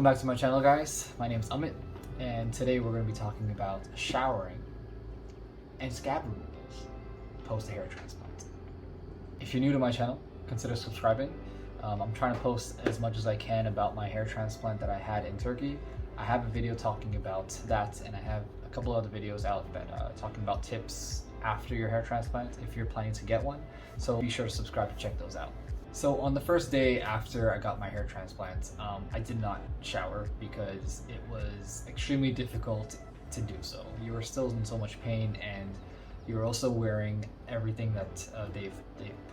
Welcome back to my channel, guys. My name is Amit, and today we're going to be talking about showering and scab removals post a hair transplant. If you're new to my channel, consider subscribing. I'm trying to post as much as I can about my hair transplant that I had in Turkey. I have a video talking about that, and I have a couple other videos out that talking about tips after your hair transplant if you're planning to get one. So be sure to subscribe to check those out. So on the first day after I got my hair transplant, I did not shower because it was extremely difficult to do so. You were still in so much pain, and you're also wearing everything that they've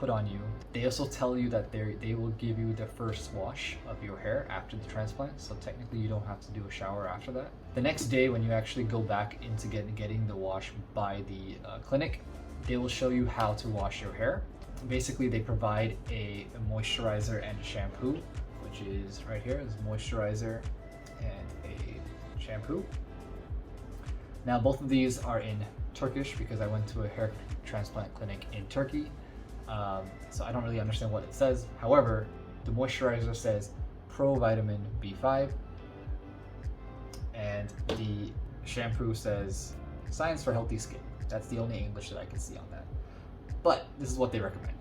put on you. They also tell you that they will give you the first wash of your hair after the transplant, so technically you don't have to do a shower after that. The next day, when you actually go back into getting the wash by the clinic, they will show you how to wash your hair. Basically, they provide a moisturizer and a shampoo, which is right here. There's moisturizer and a shampoo. Now, both of these are in Turkish because I went to a hair transplant clinic in Turkey, so I don't really understand what it says. However, the moisturizer says Pro Vitamin B5, and the shampoo says Science for Healthy Skin. That's the only English that I can see on that. But this is what they recommend.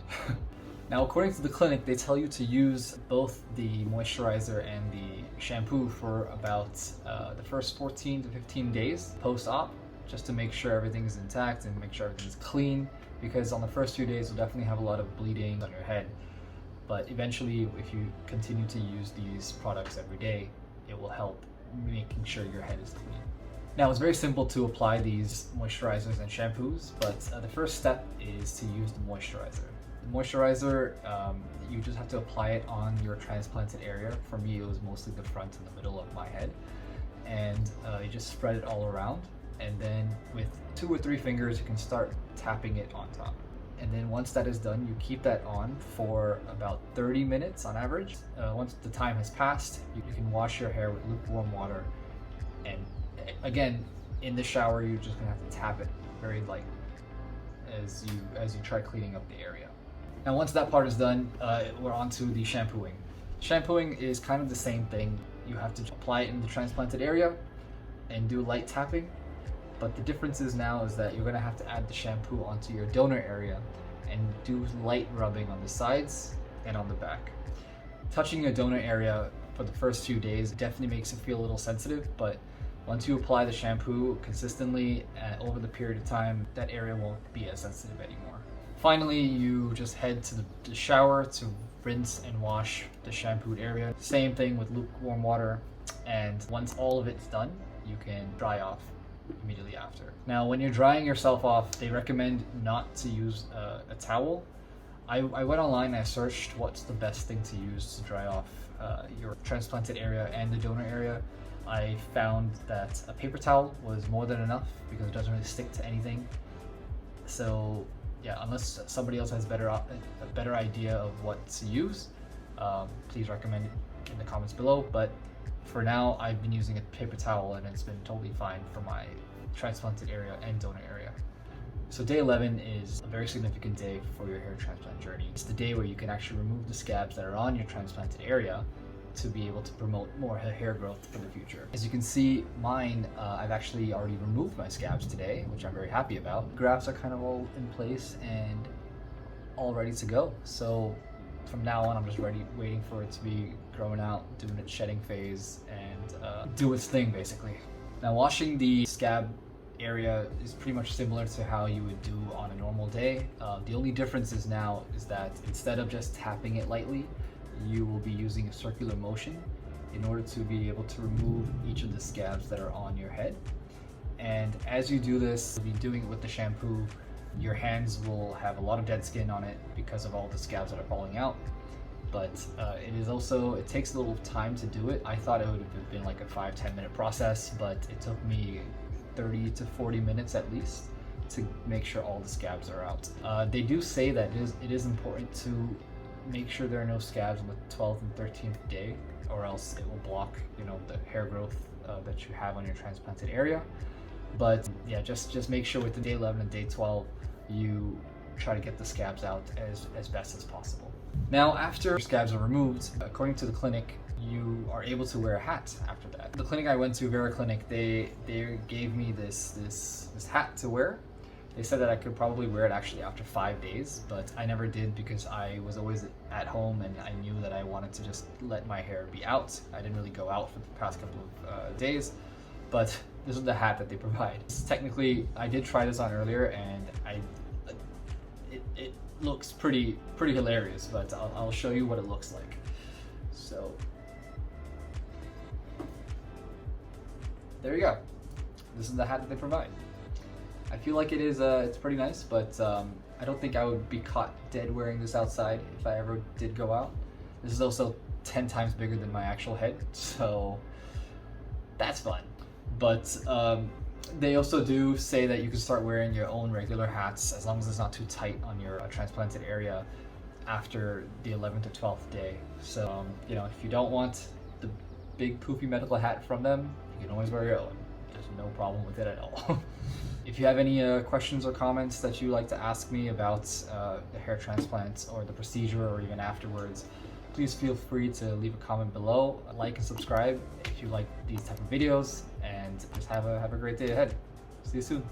Now, according to the clinic, they tell you to use both the moisturizer and the shampoo for about the first 14 to 15 days post-op, just to make sure everything is intact and make sure everything's clean, because on the first few days you'll definitely have a lot of bleeding on your head. But eventually, if you continue to use these products every day, it will help making sure your head is clean. Now, it's very simple to apply these moisturizers and shampoos, but the first step is to use the moisturizer. The moisturizer, you just have to apply it on your transplanted area. For me, it was mostly the front and the middle of my head. And you just spread it all around. And then with 2 or 3 fingers, you can start tapping it on top. And then once that is done, you keep that on for about 30 minutes on average. Once the time has passed, you can wash your hair with lukewarm water. And again, in the shower, you're just gonna have to tap it very light as you try cleaning up the area. Now, once that part is done, we're on to the shampooing. Shampooing is kind of the same thing. You have to apply it in the transplanted area and do light tapping. But the difference is now is that you're gonna have to add the shampoo onto your donor area and do light rubbing on the sides and on the back. Touching your donor area for the first few days definitely makes it feel a little sensitive, but once you apply the shampoo consistently over the period of time, that area won't be as sensitive anymore. Finally, you just head to the shower to rinse and wash the shampooed area. Same thing with lukewarm water, and once all of it's done, you can dry off immediately after. Now, when you're drying yourself off, they recommend not to use a towel. I went online and I searched what's the best thing to use to dry off your transplanted area and the donor area. I found that a paper towel was more than enough because it doesn't really stick to anything. So yeah, unless somebody else has a better idea of what to use, please recommend it in the comments below. But for now, I've been using a paper towel and it's been totally fine for my transplanted area and donor area. So day 11 is a very significant day for your hair transplant journey. It's the day where you can actually remove the scabs that are on your transplanted area to be able to promote more hair growth for the future. As you can see, mine, I've actually already removed my scabs today, which I'm very happy about. Grafts are kind of all in place and all ready to go. So from now on, I'm just waiting for it to be growing out, doing its shedding phase, and do its thing, basically. Now, washing the scab area is pretty much similar to how you would do on a normal day. The only difference is now is that instead of just tapping it lightly, you will be using a circular motion in order to be able to remove each of the scabs that are on your head. And as you do this, you'll be doing it with the shampoo. Your hands will have a lot of dead skin on it because of all the scabs that are falling out. But it takes a little time to do it. I thought it would have been like a 5-10 minute process, but it took me 30 to 40 minutes at least to make sure all the scabs are out. They do say that it is important to make sure there are no scabs on the 12th and 13th day, or else it will block, the hair growth that you have on your transplanted area. But yeah, just make sure with the day 11 and day 12, you try to get the scabs out as best as possible. Now, after scabs are removed, according to the clinic, you are able to wear a hat after that. The clinic I went to, Vera Clinic, they gave me this hat to wear. They said that I could probably wear it actually after 5 days, but I never did because I was always at home and I knew that I wanted to just let my hair be out. I didn't really go out for the past couple of days, but this is the hat that they provide. Technically, I did try this on earlier and it looks pretty hilarious, but I'll show you what it looks like. So there you go. This is the hat that they provide. I feel like it is it's pretty nice, but I don't think I would be caught dead wearing this outside if I ever did go out. This is also 10 times bigger than my actual head, so that's fun. But they also do say that you can start wearing your own regular hats as long as it's not too tight on your transplanted area after the 11th or 12th day. So you know, if you don't want the big poofy medical hat from them, you can always wear your own. There's no problem with it at all. If you have any questions or comments that you like to ask me about the hair transplant or the procedure or even afterwards, please feel free to leave a comment below. Like and subscribe if you like these type of videos, and just have a great day ahead. See you soon.